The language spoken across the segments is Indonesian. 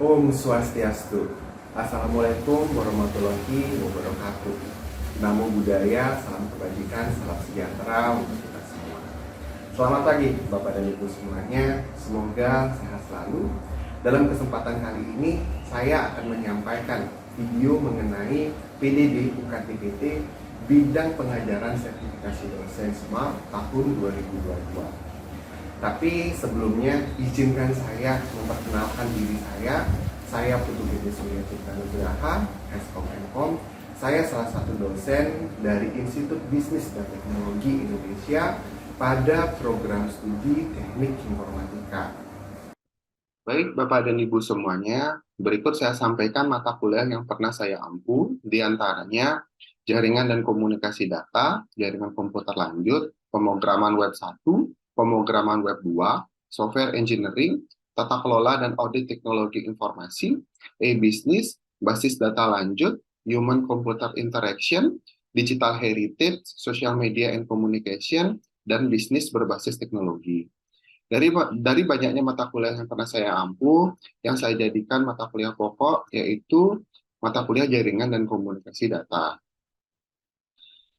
Om Swastiastu. Assalamualaikum warahmatullahi wabarakatuh. Namo Buddhaya, salam kebajikan, salam sejahtera untuk kita semua. Selamat pagi Bapak dan Ibu semuanya, semoga sehat selalu. Dalam kesempatan kali ini, saya akan menyampaikan video mengenai PDD UKT-PT bidang pengajaran sertifikasi dosen SMART tahun 2022. Tapi sebelumnya izinkan saya memperkenalkan diri saya. Saya Putu Gede Surya Cipta Nugraha, Eskom Enkom. Saya salah satu dosen dari Institut Bisnis dan Teknologi Indonesia pada program studi Teknik Informatika. Baik Bapak dan Ibu semuanya, berikut saya sampaikan mata kuliah yang pernah saya ampu, diantaranya Jaringan dan Komunikasi Data, Jaringan Komputer Lanjut, Pemrograman Web 1, Pemrograman Web 2, Software Engineering, Tata Kelola dan Audit Teknologi Informasi, E-Business, Basis Data Lanjut, Human Computer Interaction, Digital Heritage, Social Media and Communication, dan Bisnis Berbasis Teknologi. Dari banyaknya mata kuliah yang pernah saya ampu, yang saya jadikan mata kuliah pokok yaitu mata kuliah Jaringan dan Komunikasi Data.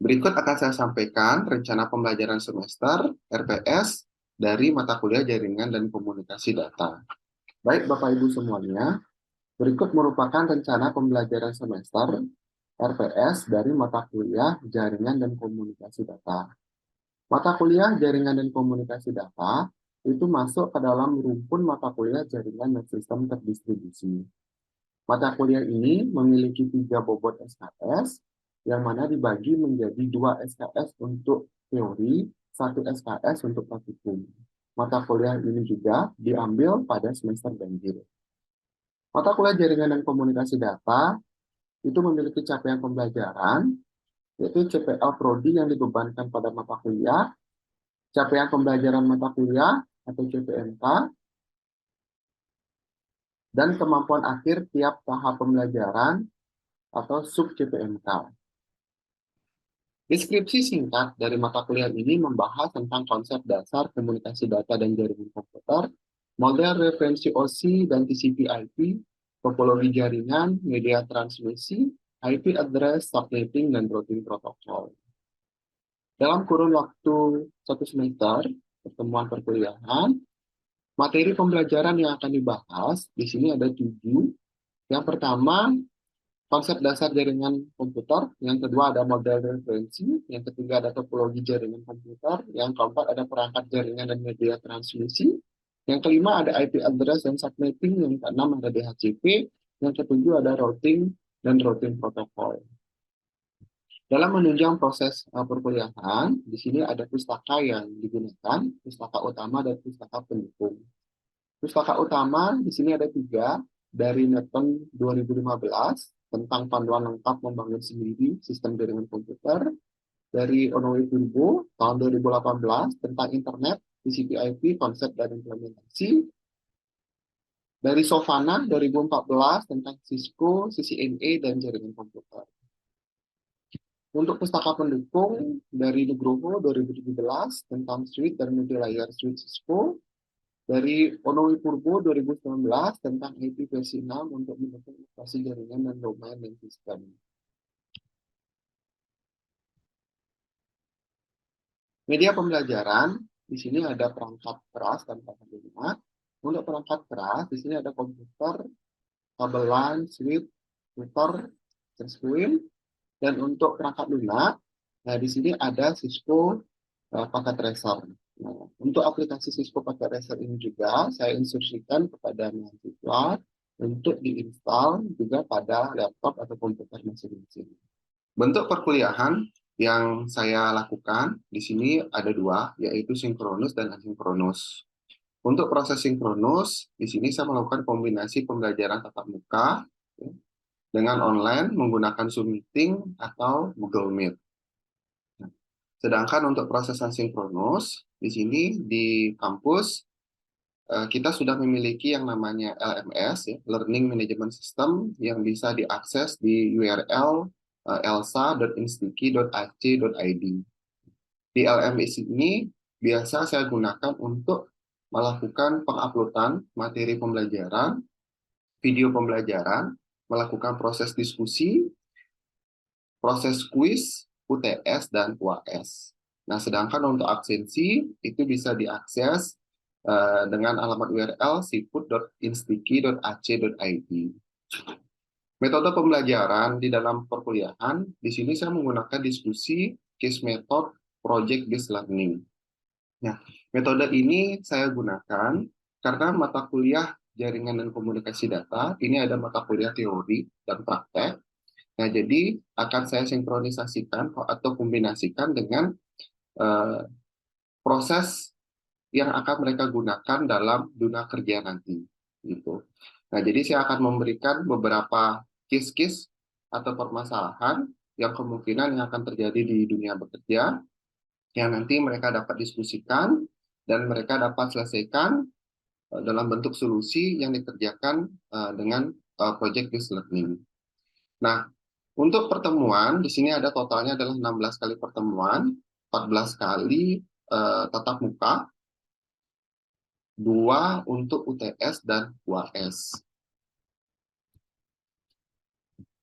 Berikut akan saya sampaikan rencana pembelajaran semester RPS dari mata kuliah Jaringan dan Komunikasi Data. Baik Bapak Ibu semuanya, berikut merupakan rencana pembelajaran semester RPS dari mata kuliah Jaringan dan Komunikasi Data. Mata kuliah Jaringan dan Komunikasi Data itu masuk ke dalam rumpun mata kuliah Jaringan dan Sistem Terdistribusi. Mata kuliah ini memiliki 3 bobot SKS, yang mana dibagi menjadi 2 SKS untuk teori, 1 SKS untuk praktikum. Mata kuliah ini juga diambil pada semester ganjil. Mata kuliah Jaringan dan Komunikasi Data itu memiliki capaian pembelajaran, yaitu CPL Prodi yang dibebankan pada mata kuliah, capaian pembelajaran mata kuliah atau CPMK, dan kemampuan akhir tiap tahap pembelajaran atau sub-CPMK. Deskripsi singkat dari mata kuliah ini membahas tentang konsep dasar komunikasi data dan jaringan komputer, model referensi OSI dan TCP/IP, topologi jaringan, media transmisi, IP address, subnetting, dan routing protokol. Dalam kurun waktu 1 semester pertemuan perkuliahan, materi pembelajaran yang akan dibahas di sini ada 7. Yang pertama, konsep dasar jaringan komputer, yang kedua ada model referensi, yang ketiga ada topologi jaringan komputer, yang keempat ada perangkat jaringan dan media transmisi, yang kelima ada IP address dan subnetting, yang keenam ada DHCP, yang ketujuh ada routing dan routing protokol. Dalam menunjang proses perkuliahan, di sini ada pustaka yang digunakan, pustaka utama dan pustaka pendukung. Pustaka utama di sini ada 3 dari Netton 2015 tentang panduan lengkap membangun sendiri sistem jaringan komputer, dari Onoe Turbo tahun 2018 tentang internet, TCP/IP, konsep dan implementasi, dari Sofana 2014 tentang Cisco, CCNA, dan jaringan komputer. Untuk pustaka pendukung dari Nugroho 2017 tentang switch dan multilayer switch Cisco, dari Onoe Purbo 2019 tentang IP versi 6 untuk mendukung operasi jaringan dan domain dan sistem. Media pembelajaran, di sini ada perangkat keras dan perangkat lunak. Untuk perangkat keras, di sini ada komputer, kabel LAN, switch, router, dan screen. Dan untuk perangkat lunak, nah di sini ada Cisco paket tracer. Nah, untuk aplikasi Cisco Packet Tracer ini juga saya instruksikan kepada mahasiswa untuk diinstal juga pada laptop atau komputer masing-masing. Bentuk perkuliahan yang saya lakukan di sini ada 2, yaitu sinkronus dan asinkronus. Untuk proses sinkronus, di sini saya melakukan kombinasi pembelajaran tatap muka dengan online menggunakan Zoom Meeting atau Google Meet. Sedangkan untuk proses asinkronus, di sini di kampus kita sudah memiliki yang namanya LMS, ya, Learning Management System, yang bisa diakses di URL elsa.instiki.ac.id. Di LMS ini biasa saya gunakan untuk melakukan penguploadan materi pembelajaran video pembelajaran, melakukan proses diskusi, proses kuis, UTS, dan UAS. Nah, sedangkan untuk absensi itu bisa diakses dengan alamat URL siput.instiki.ac.id. Metode pembelajaran di dalam perkuliahan, di sini saya menggunakan diskusi, case method, project-based learning. Nah, metode ini saya gunakan karena mata kuliah jaringan dan komunikasi data, ini ada mata kuliah teori dan praktek. Nah, jadi akan saya sinkronisasikan atau kombinasikan dengan proses yang akan mereka gunakan dalam dunia kerja nanti. Gitu. Nah, jadi saya akan memberikan beberapa case-case atau permasalahan yang kemungkinan yang akan terjadi di dunia bekerja, yang nanti mereka dapat diskusikan dan mereka dapat selesaikan dalam bentuk solusi yang dikerjakan dengan project-based learning. Nah, untuk pertemuan, di sini ada totalnya adalah 16 kali pertemuan, 14 kali tatap muka, 2 untuk UTS dan UAS.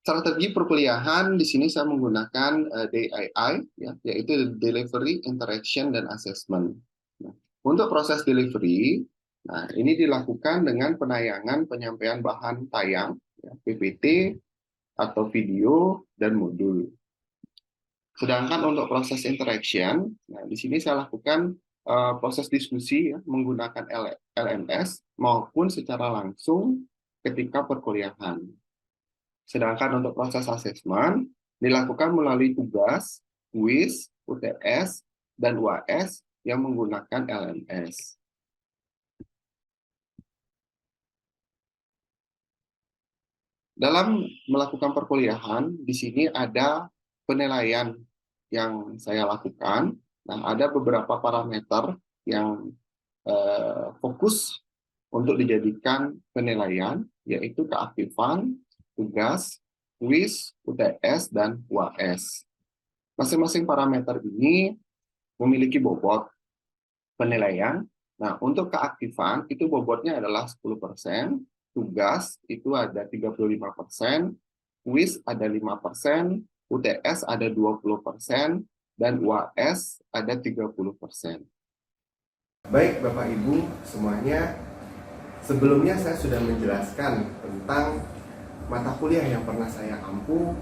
Strategi perkuliahan di sini saya menggunakan DII, ya, yaitu Delivery, Interaction, dan Assessment. Nah, untuk proses delivery, nah, ini dilakukan dengan penayangan penyampaian bahan tayang, ya, PPT, atau video, dan modul. Sedangkan untuk proses interaction, nah, di sini saya lakukan proses diskusi ya, menggunakan LMS maupun secara langsung ketika perkuliahan. Sedangkan untuk proses assessment dilakukan melalui tugas, kuis, UTS, dan UAS yang menggunakan LMS. Dalam melakukan perkuliahan, di sini ada penilaian yang saya lakukan. Nah, ada beberapa parameter yang fokus untuk dijadikan penilaian, yaitu keaktifan, tugas, kuis, UTS, dan UAS. Masing-masing parameter ini memiliki bobot penilaian. Nah, untuk keaktifan, itu bobotnya adalah 10%, tugas itu ada 35%, kuis ada 5%, UTS ada 20%, dan UAS ada 30%. Baik Bapak Ibu semuanya, sebelumnya saya sudah menjelaskan tentang mata kuliah yang pernah saya ampu,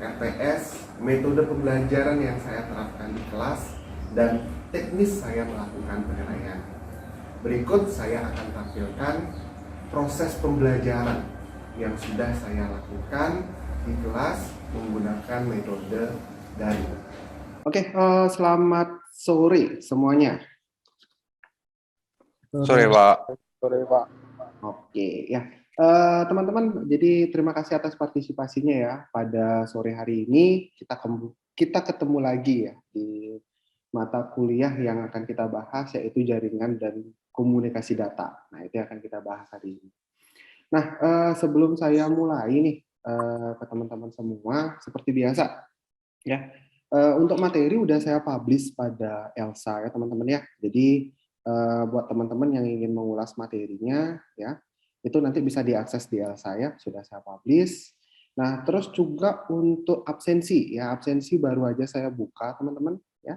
RTS, metode pembelajaran yang saya terapkan di kelas, dan teknis saya melakukan penilaian. Berikut saya akan tampilkan proses pembelajaran yang sudah saya lakukan di kelas menggunakan metode daring. Oke, selamat sore semuanya. Sore, Pak. Sore, Pak. Oke, ya. Teman-teman, jadi terima kasih atas partisipasinya ya. Pada sore hari ini kita ketemu lagi ya di mata kuliah yang akan kita bahas, yaitu jaringan dan komunikasi data. Nah, itu yang akan kita bahas hari ini. Nah, sebelum saya mulai nih ke teman-teman semua, seperti biasa ya, untuk materi udah saya publish pada Elsa ya teman-teman ya. Jadi buat teman-teman yang ingin mengulas materinya ya, itu nanti bisa diakses di Elsa ya, sudah saya publish. Nah, terus juga untuk absensi ya, absensi baru aja saya buka teman-teman ya.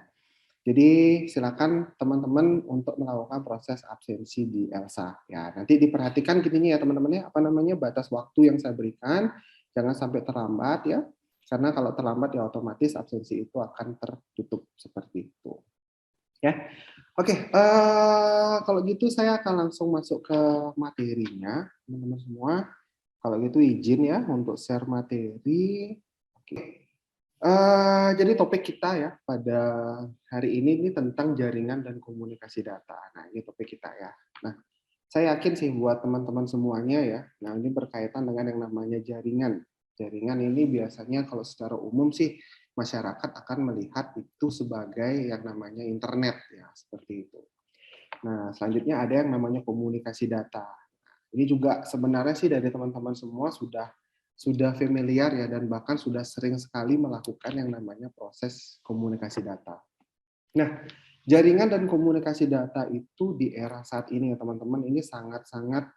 Jadi silakan teman-teman untuk melakukan proses absensi di Elsa ya. Nanti diperhatikan gini ya teman-teman ya, apa namanya, batas waktu yang saya berikan, jangan sampai terlambat ya. Karena kalau terlambat ya otomatis absensi itu akan tertutup seperti itu. Ya. Oke, kalau gitu saya akan langsung masuk ke materinya, teman-teman semua. Kalau gitu izin ya untuk share materi. Oke. Jadi topik kita ya pada hari ini tentang jaringan dan komunikasi data. Nah, ini topik kita ya. Nah, saya yakin sih buat teman-teman semuanya ya. Nah, ini berkaitan dengan yang namanya jaringan. Jaringan ini biasanya kalau secara umum sih masyarakat akan melihat itu sebagai yang namanya internet ya, seperti itu. Nah, selanjutnya ada yang namanya komunikasi data. Ini juga sebenarnya sih dari teman-teman semua sudah familiar ya, dan bahkan sudah sering sekali melakukan yang namanya proses komunikasi data. Nah, jaringan dan komunikasi data itu di era saat ini ya teman-teman, ini sangat-sangat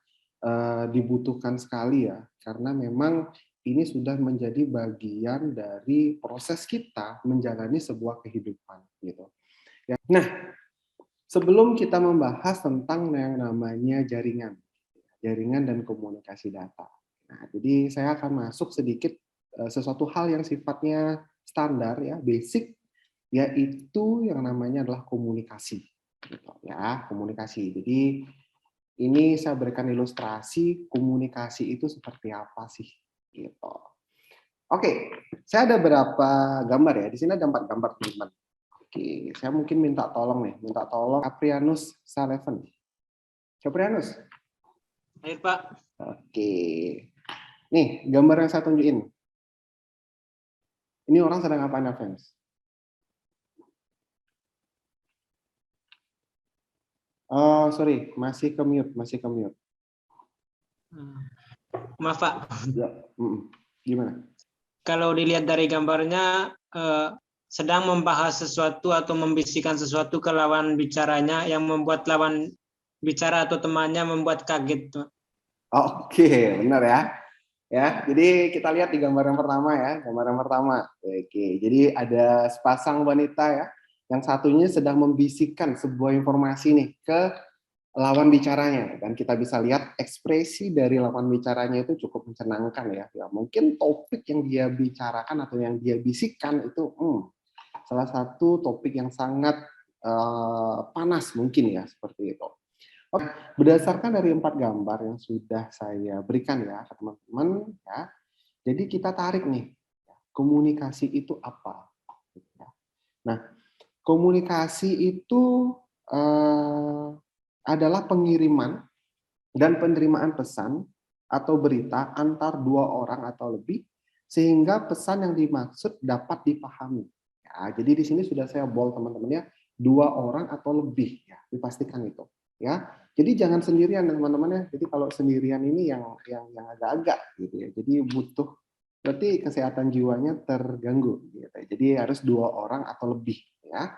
dibutuhkan sekali ya, karena memang ini sudah menjadi bagian dari proses kita menjalani sebuah kehidupan gitu. Ya. Nah, sebelum kita membahas tentang yang namanya jaringan dan komunikasi data. Nah, jadi saya akan masuk sedikit sesuatu hal yang sifatnya standar ya, basic, yaitu yang namanya adalah komunikasi. Gitu, ya, komunikasi. Jadi ini saya berikan ilustrasi komunikasi itu seperti apa sih, gitu. Oke, saya ada beberapa gambar ya. Di sini ada 4 gambar teman-teman. Oke, saya mungkin minta tolong Aprianus Saleven. Aprianus. Baik, Pak. Oke. Nih, gambar yang saya tunjukin. Ini orang sedang ngapain, Aprianus? Oh, sorry, masih ke mute. Maaf, Pak. Ya, gimana? Kalau dilihat dari gambarnya, sedang membahas sesuatu atau membisikkan sesuatu ke lawan bicaranya yang membuat lawan bicara atau temannya membuat kaget. Oke, benar ya. Ya, jadi kita lihat di gambar yang pertama ya, Oke, jadi ada sepasang wanita ya, yang satunya sedang membisikkan sebuah informasi nih ke lawan bicaranya, dan kita bisa lihat ekspresi dari lawan bicaranya itu cukup menyenangkan ya. Ya, mungkin topik yang dia bicarakan atau yang dia bisikkan itu salah satu topik yang sangat panas mungkin ya, seperti itu. Oke, berdasarkan dari 4 gambar yang sudah saya berikan ya ke teman-teman ya, jadi kita tarik nih, komunikasi itu apa? Nah, komunikasi itu adalah pengiriman dan penerimaan pesan atau berita antar 2 orang atau lebih, sehingga pesan yang dimaksud dapat dipahami. Ya, jadi di sini sudah saya bold teman-teman ya, 2 orang atau lebih ya, dipastikan itu. Ya, jadi jangan sendirian teman-teman ya. Jadi kalau sendirian ini yang agak-agak gitu ya. Jadi berarti kesehatan jiwanya terganggu gitu. Jadi harus 2 orang atau lebih ya.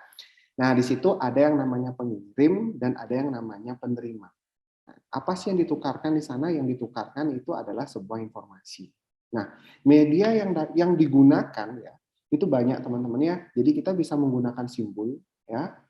Nah, di situ ada yang namanya pengirim dan ada yang namanya penerima. Nah, apa sih yang ditukarkan di sana? Yang ditukarkan itu adalah sebuah informasi. Nah, media yang digunakan ya itu banyak teman-teman ya. Jadi kita bisa menggunakan simbol ya.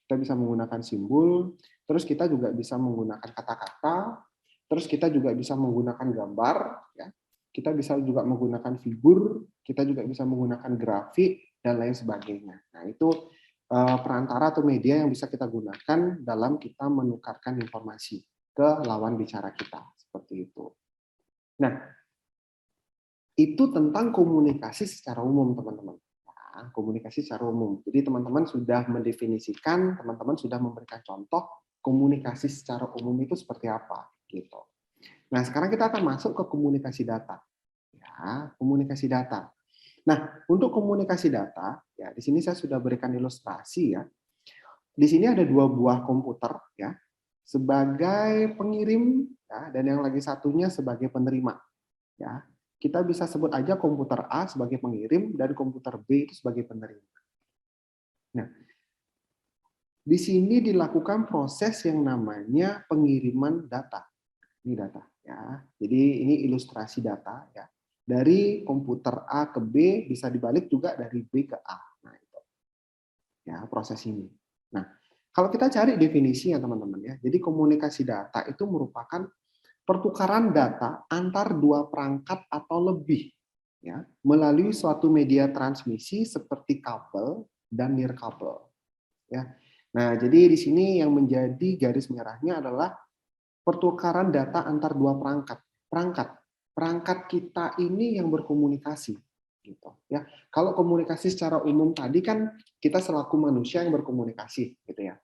Kita bisa menggunakan simbol, terus kita juga bisa menggunakan kata-kata, terus kita juga bisa menggunakan gambar, ya. Kita bisa juga menggunakan figur, kita juga bisa menggunakan grafik dan lain sebagainya. Nah, itu perantara atau media yang bisa kita gunakan dalam kita menukarkan informasi ke lawan bicara kita, seperti itu. Nah, itu tentang komunikasi secara umum, teman-teman. Komunikasi secara umum. Jadi teman-teman sudah mendefinisikan, teman-teman sudah memberikan contoh komunikasi secara umum itu seperti apa gitu. Nah, sekarang kita akan masuk ke komunikasi data. Ya, komunikasi data. Nah, untuk komunikasi data, ya di sini saya sudah berikan ilustrasi ya. Di sini ada 2 buah komputer ya, sebagai pengirim ya, dan yang lagi satunya sebagai penerima. Ya, kita bisa sebut aja komputer A sebagai pengirim dan komputer B itu sebagai penerima. Nah, di sini dilakukan proses yang namanya pengiriman data. Ini data ya. Jadi ini ilustrasi data ya. Dari komputer A ke B bisa dibalik juga dari B ke A. Nah, itu. Ya, proses ini. Nah, kalau kita cari definisinya teman-teman ya. Jadi komunikasi data itu merupakan pertukaran data antar 2 perangkat atau lebih ya, melalui suatu media transmisi seperti kabel dan nirkabel ya. Nah, jadi di sini yang menjadi garis merahnya adalah pertukaran data antar 2 perangkat kita ini yang berkomunikasi gitu ya. Kalau komunikasi secara umum tadi kan kita selaku manusia yang berkomunikasi gitu ya.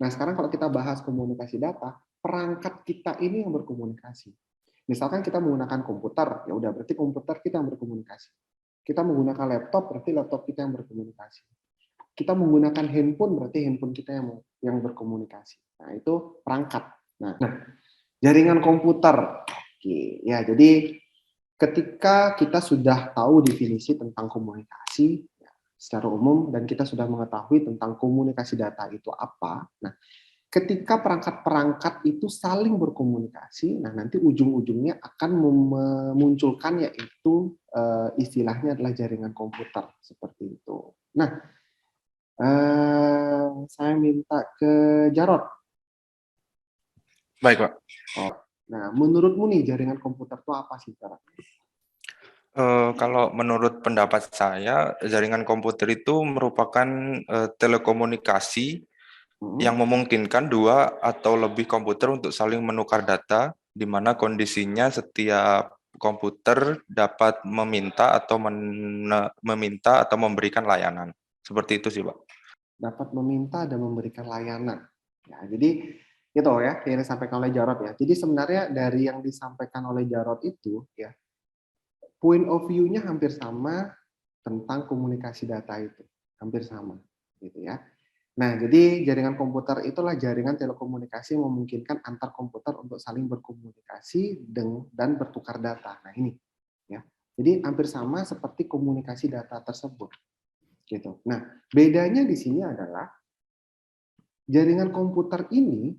Nah, sekarang kalau kita bahas komunikasi data, perangkat kita ini yang berkomunikasi. Misalkan kita menggunakan komputer, ya udah berarti komputer kita yang berkomunikasi. Kita menggunakan laptop, berarti laptop kita yang berkomunikasi. Kita menggunakan handphone, berarti handphone kita yang berkomunikasi. Nah, itu perangkat. Nah, jaringan komputer. Oke, ya jadi ketika kita sudah tahu definisi tentang komunikasi ya, secara umum dan kita sudah mengetahui tentang komunikasi data itu apa. Nah, ketika perangkat-perangkat itu saling berkomunikasi, nah nanti ujung-ujungnya akan memunculkan yaitu istilahnya adalah jaringan komputer seperti itu. Nah, saya minta ke Jarod. Baik, Pak. Oh, nah, menurutmu nih jaringan komputer itu apa sih, Jarod? Kalau menurut pendapat saya, jaringan komputer itu merupakan telekomunikasi yang memungkinkan dua atau lebih komputer untuk saling menukar data, di mana kondisinya setiap komputer dapat meminta atau meminta atau memberikan layanan. Seperti itu sih, Pak. Dapat meminta dan memberikan layanan. Ya, jadi itu ya yang disampaikan oleh Jarod ya. Jadi sebenarnya dari yang disampaikan oleh Jarod itu ya, point of view-nya hampir sama tentang komunikasi data itu, hampir sama gitu ya. Nah, jadi jaringan komputer itulah jaringan telekomunikasi yang memungkinkan antar komputer untuk saling berkomunikasi dan bertukar data. Nah, ini ya. Jadi hampir sama seperti komunikasi data tersebut. Gitu. Nah, bedanya di sini adalah jaringan komputer ini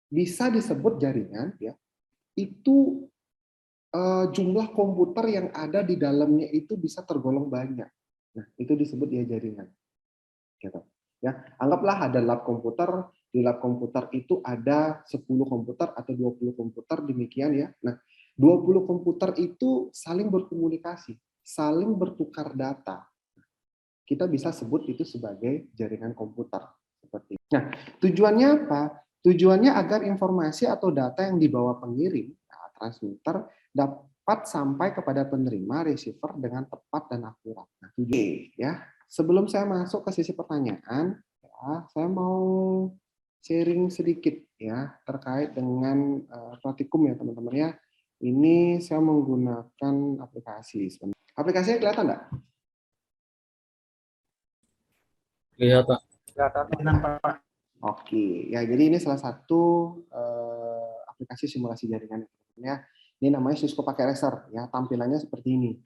bisa disebut jaringan ya. Itu jumlah komputer yang ada di dalamnya itu bisa tergolong banyak. Nah, itu disebut dia jaringan. Gitu. Ya, anggaplah ada lab komputer, di lab komputer itu ada 10 komputer atau 20 komputer demikian ya. Nah, 20 komputer itu saling berkomunikasi, saling bertukar data. Kita bisa sebut itu sebagai jaringan komputer seperti itu. Nah, tujuannya apa? Tujuannya agar informasi atau data yang dibawa pengirim, transmitter, dapat sampai kepada penerima receiver dengan tepat dan akurat. Nah, ya. Sebelum saya masuk ke sesi pertanyaan, ya, saya mau sharing sedikit ya terkait dengan Pratikum ya teman-teman ya. Ini saya menggunakan aplikasi. Aplikasinya kelihatan nggak? Kelihatan. Kelihatan, Pak. Oke, ya jadi ini salah satu aplikasi simulasi jaringan ya. Ini namanya Cisco Packet Racer ya, tampilannya seperti ini.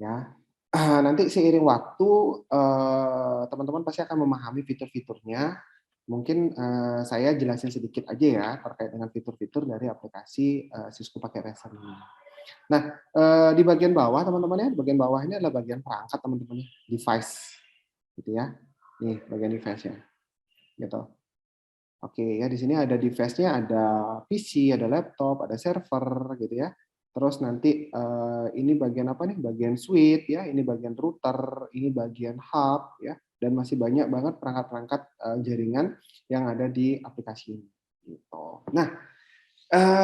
Ya. Nanti seiring waktu teman-teman pasti akan memahami fitur-fiturnya. Mungkin saya jelasin sedikit aja ya terkait dengan fitur-fitur dari aplikasi Cisco Packet Racer ini. Nah, di bagian bawah teman-teman ya, bagian bawah ini adalah bagian perangkat teman-teman, device gitu ya. Nih, bagian device-nya. Gitu. Oke, ya di sini ada device-nya, ada PC, ada laptop, ada server gitu ya. Terus nanti ini bagian apa nih? Bagian switch ya, ini bagian router, ini bagian hub ya, dan masih banyak banget perangkat-perangkat jaringan yang ada di aplikasi ini. Gitu. Nah,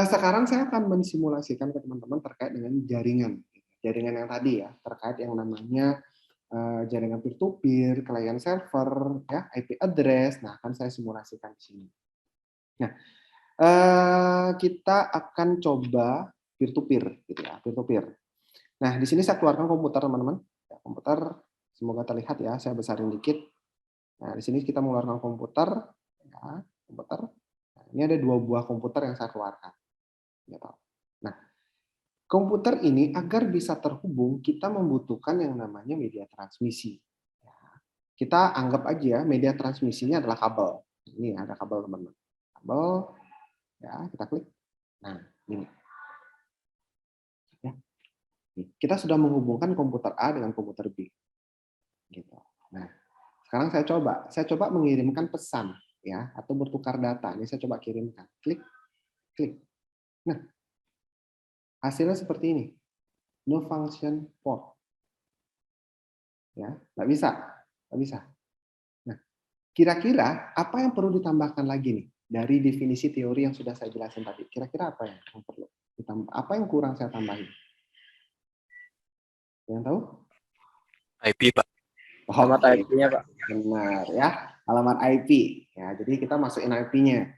sekarang saya akan mensimulasikan ke teman-teman terkait dengan jaringan. Jaringan yang tadi ya, terkait yang namanya jaringan peer-to-peer, client server, ya, IP address. Nah, akan saya simulasikan di sini. Nah, kita akan coba peer-to-peer, gitu ya, peer-to-peer. Nah, di sini saya keluarkan komputer, teman-teman. Ya, komputer, semoga terlihat ya, saya besarin dikit. Nah, di sini kita mengeluarkan komputer, ya, komputer. Nah, ini ada 2 buah komputer yang saya keluarkan. Gitu. Nah, komputer ini agar bisa terhubung, kita membutuhkan yang namanya media transmisi. Kita anggap aja media transmisinya adalah kabel. Ini ada kabel, teman-teman. Kabel, ya kita klik. Nah, ini. Ya. Kita sudah menghubungkan komputer A dengan komputer B. Gitu. Nah, sekarang saya coba mengirimkan pesan, ya, atau bertukar data. Ini saya coba kirimkan. Klik, klik. Nah, hasilnya seperti ini. No function port. Ya, nggak bisa. Nah, kira-kira apa yang perlu ditambahkan lagi nih dari definisi teori yang sudah saya jelasin tadi? Kira-kira apa yang perlu ditambah? Apa yang kurang saya tambahin? Yang tahu? IP, Pak. Alamat IP-nya, Pak. Benar ya, alamat IP. Ya, jadi kita masukin IP-nya.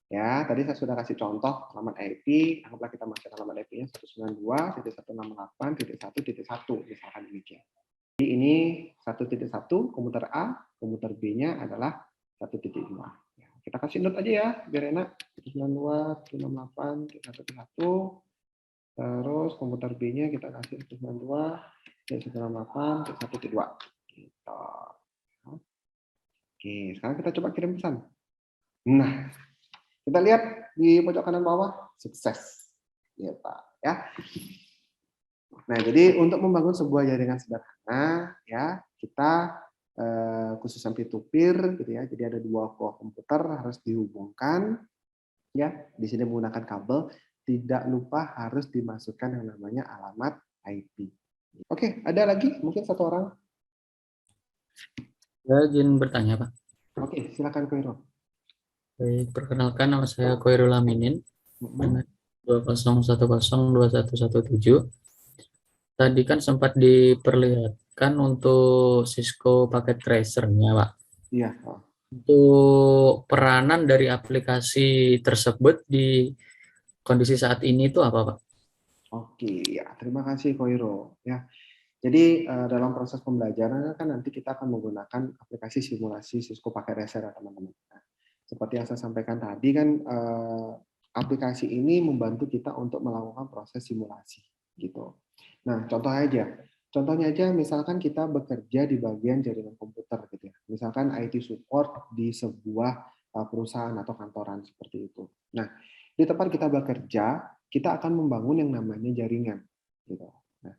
Ya, tadi saya sudah kasih contoh alamat IP. Anggaplah kita masukkan alamat IP-nya 192.168.1.1 misalkan demikian. Jadi ini 1.1 komputer A, komputer B-nya adalah 1.2. Ya, kita kasih note aja ya, biar enak. 192.168.1.1. Terus komputer B-nya kita kasih 192.168.1.2. Gitu. Oke, sekarang kita coba kirim pesan. Nah, kita lihat di pojok kanan bawah, sukses. Ya, Pak. Ya. Nah, jadi untuk membangun sebuah jaringan sederhana, ya kita khususnya peer-to-peer, gitu ya. Jadi ada dua buah komputer harus dihubungkan, ya. Di sini menggunakan kabel. Tidak lupa harus dimasukkan yang namanya alamat IP. Oke, ada lagi? Mungkin satu orang. Saya izin bertanya, Pak. Oke, silakan Koiro. Baik, perkenalkan nama saya Koirul Aminin, Mhm. 20102117. Tadi kan sempat diperlihatkan untuk Cisco Packet Tracer-nya, Pak. Iya. Untuk peranan dari aplikasi tersebut di kondisi saat ini itu apa, Pak? Oke, ya terima kasih Koiro. Ya, jadi dalam proses pembelajaran kan nanti kita akan menggunakan aplikasi simulasi Cisco Packet Tracer ya teman-teman. Nah, seperti yang saya sampaikan tadi kan aplikasi ini membantu kita untuk melakukan proses simulasi gitu. Nah, contohnya aja misalkan kita bekerja di bagian jaringan komputer gitu ya. Misalkan IT support di sebuah perusahaan atau kantoran seperti itu. Nah, di tempat kita bekerja, kita akan membangun yang namanya jaringan gitu. Nah,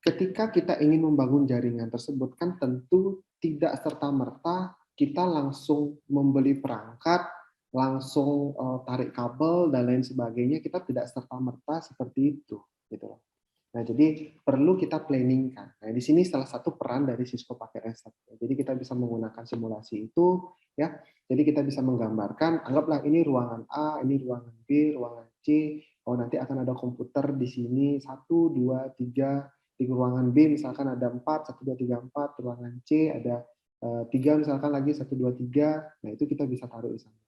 ketika kita ingin membangun jaringan tersebut kan tentu tidak serta-merta kita langsung membeli perangkat, langsung tarik kabel dan lain sebagainya, kita tidak serta-merta seperti itu gitu loh. Nah, jadi perlu kita planningkan. Nah, di sini salah satu peran dari Cisco Packet Tracer. Jadi kita bisa menggunakan simulasi itu, ya. Jadi kita bisa menggambarkan, anggaplah ini ruangan A, ini ruangan B, ruangan C. Oh, nanti akan ada komputer di sini 1, 2, 3. Di ruangan B misalkan ada 4, 1, 2, 3, 4. Ruangan C ada 3 misalkan lagi 1, 2, 3. Nah, itu kita bisa taruh di sana.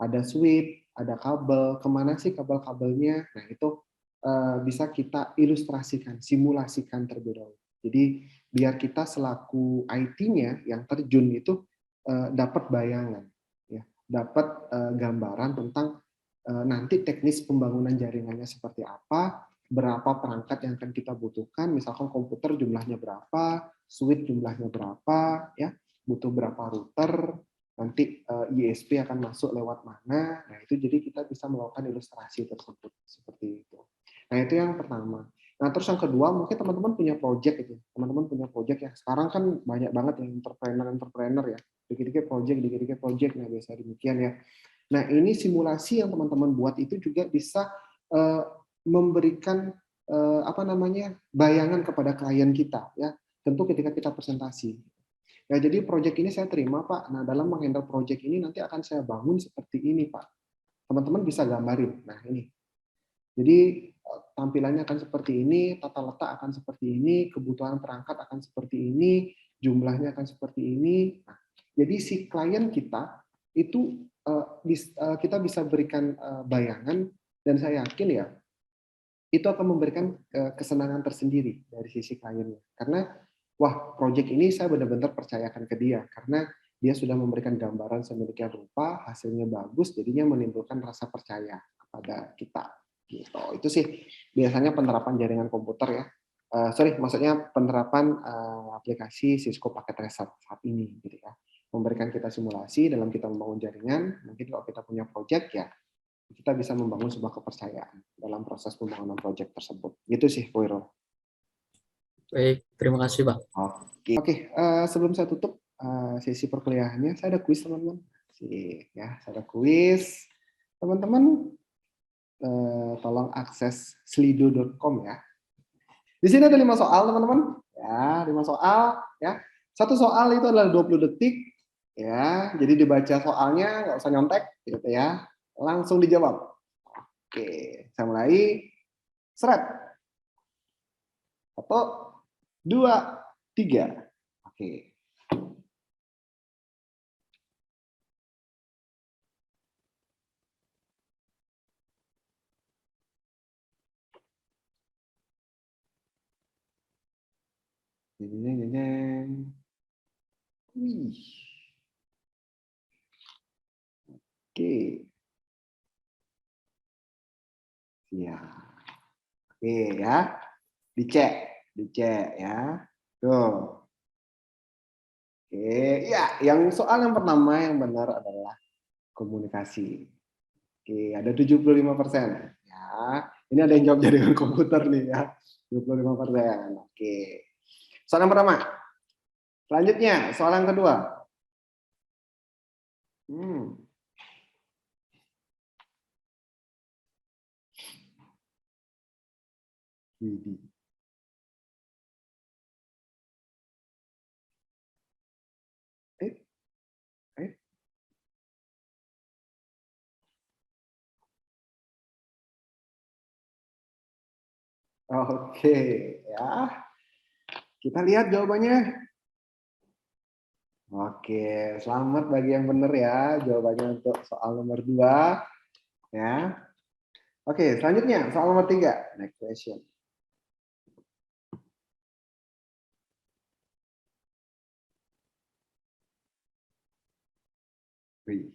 Ada switch, ada kabel. Kemana sih kabel-kabelnya? Nah, itu bisa kita ilustrasikan, simulasikan terlebih dahulu. Jadi biar kita selaku IT-nya yang terjun itu dapat bayangan, ya, dapat gambaran tentang nanti teknis pembangunan jaringannya seperti apa, berapa perangkat yang akan kita butuhkan, misalkan komputer jumlahnya berapa, switch jumlahnya berapa, ya, butuh berapa router, nanti ISP akan masuk lewat mana. Nah, itu jadi kita bisa melakukan ilustrasi tersebut seperti itu. Nah, itu yang pertama. Nah, terus yang kedua, mungkin teman-teman punya project itu. Teman-teman punya project ya. Sekarang kan banyak banget yang entrepreneur ya. Dikit-dikit project, nah biasa demikian ya. Nah, ini simulasi yang teman-teman buat itu juga bisa memberikan bayangan kepada klien kita ya. Tentu ketika kita presentasi. Nah, jadi project ini saya terima, Pak. Nah, dalam menghandle project ini nanti akan saya bangun seperti ini, Pak. Teman-teman bisa gambarin. Nah, ini. Jadi tampilannya akan seperti ini, tata letak akan seperti ini, kebutuhan perangkat akan seperti ini, jumlahnya akan seperti ini. Nah, jadi si klien kita itu kita bisa berikan bayangan, dan saya yakin ya itu akan memberikan kesenangan tersendiri dari sisi kliennya. Karena wah, project ini saya benar-benar percayakan ke dia karena dia sudah memberikan gambaran sedemikian rupa, hasilnya bagus, jadinya menimbulkan rasa percaya kepada kita. Gitu. Itu sih biasanya penerapan jaringan komputer ya. Maksudnya penerapan aplikasi Cisco Packet Tracer saat ini, gitu ya. Memberikan kita simulasi dalam kita membangun jaringan. Mungkin kalau kita punya project ya, kita bisa membangun sebuah kepercayaan dalam proses pembangunan project tersebut. Gitu sih, Koiro. Baik, terima kasih, Pak. Oke. Sebelum saya tutup sesi perkuliahannya, saya ada kuis teman-teman. Ya, saya ada kuis. Teman-teman tolong akses slido.com ya. Di sini ada 5 soal teman-teman. Ya, 5 soal ya. Satu soal itu adalah 20 detik ya. Jadi dibaca soalnya, nggak usah nyontek gitu ya. Langsung dijawab. Oke, saya mulai. Seret. 1, 2, 3. Oke. Wih. Oke. Ya. Oke ya. Dicek ya. Tuh. Oke, ya, yang soal yang pertama yang benar adalah komunikasi. Oke, ada 75%. Ya, ini ada yang jawab jaringan komputer nih ya. 25%. Oke. Soal yang pertama. Selanjutnya, soal yang kedua. Widih. Oke, ya. Kita lihat jawabannya. Oke, selamat bagi yang benar ya. Jawabannya untuk soal nomor 2. Ya. Oke, selanjutnya soal nomor 3. Next question. Wih.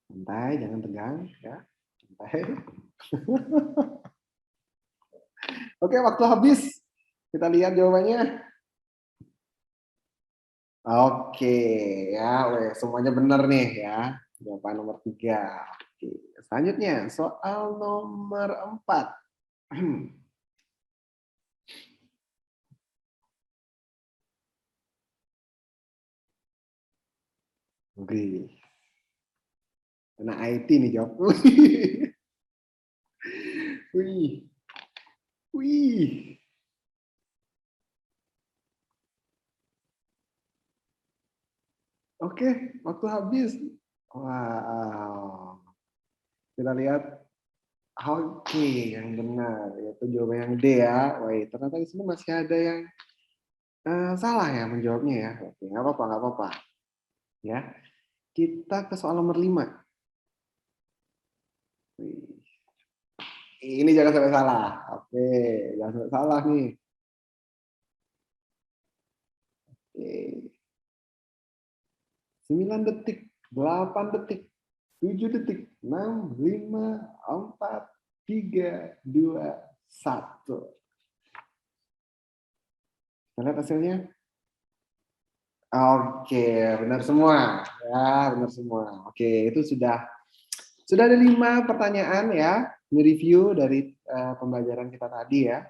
Santai, jangan tegang ya. Santai. Oke, waktu habis. Kita lihat jawabannya. Oke, ya, semuanya benar nih ya. Jawaban nomor 3. Oke, selanjutnya soal nomor 4. Oke. Kena IT nih jawab. Wih. Wih. Oke, waktu habis. Wow. Kita lihat. Oke, yang benar. Yaitu jawaban yang D ya. Wah, ternyata di sini masih ada yang salah ya menjawabnya ya. Oke, nggak apa-apa, nggak apa-apa. Ya. Kita ke soal nomor 5. Wih. Ini jangan sampai salah. Oke, jangan sampai salah nih. Oke. 9 detik, 8 detik, 7 detik, 6, 5, 4, 3, 2, 1. Kita lihat hasilnya. Oke, benar semua. Ya, benar semua. Oke, itu sudah ada 5 pertanyaan ya, review dari pembelajaran kita tadi ya.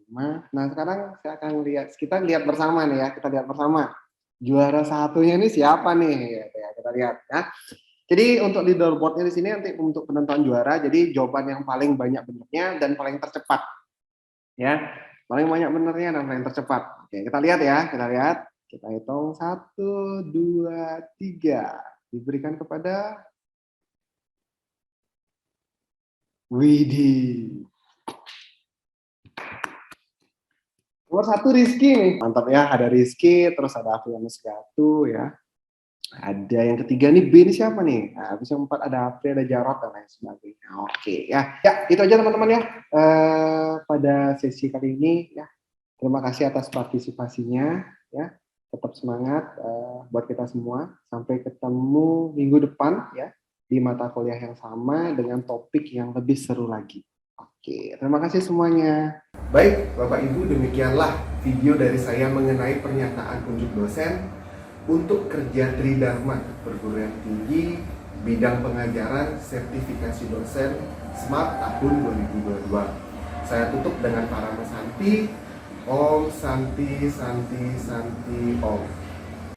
5. Nah, sekarang kita lihat bersama nih ya, kita lihat bersama. Juara satunya ini siapa nih? Ya, kita lihat ya. Jadi untuk leaderboardnya di sini nanti untuk penentuan juara, jadi jawaban yang paling banyak benernya dan paling tercepat. Ya, paling banyak benernya dan paling tercepat. Oke, kita lihat ya, kita lihat. Kita hitung 1, 2, 3. Diberikan kepada Widih. Nomor 1 Rizky nih. Mantap ya, ada Rizky, terus ada Afrianus Gatu ya. Ada yang ketiga nih, B ini siapa nih? Nah, habis yang 4 ada Apri, ada Jarot, dan lain sebagainya. Oke ya. Ya, itu aja teman-teman ya. Pada sesi kali ini ya. Terima kasih atas partisipasinya ya. Tetap semangat buat kita semua. Sampai ketemu minggu depan ya di mata kuliah yang sama dengan topik yang lebih seru lagi. Oke, terima kasih semuanya. Baik, Bapak Ibu, demikianlah video dari saya mengenai pernyataan unjuk dosen untuk kerja Tridharma perguruan tinggi bidang pengajaran sertifikasi dosen SMART tahun 2022. Saya tutup dengan para mesanti. Om Santi Santi Santi Om.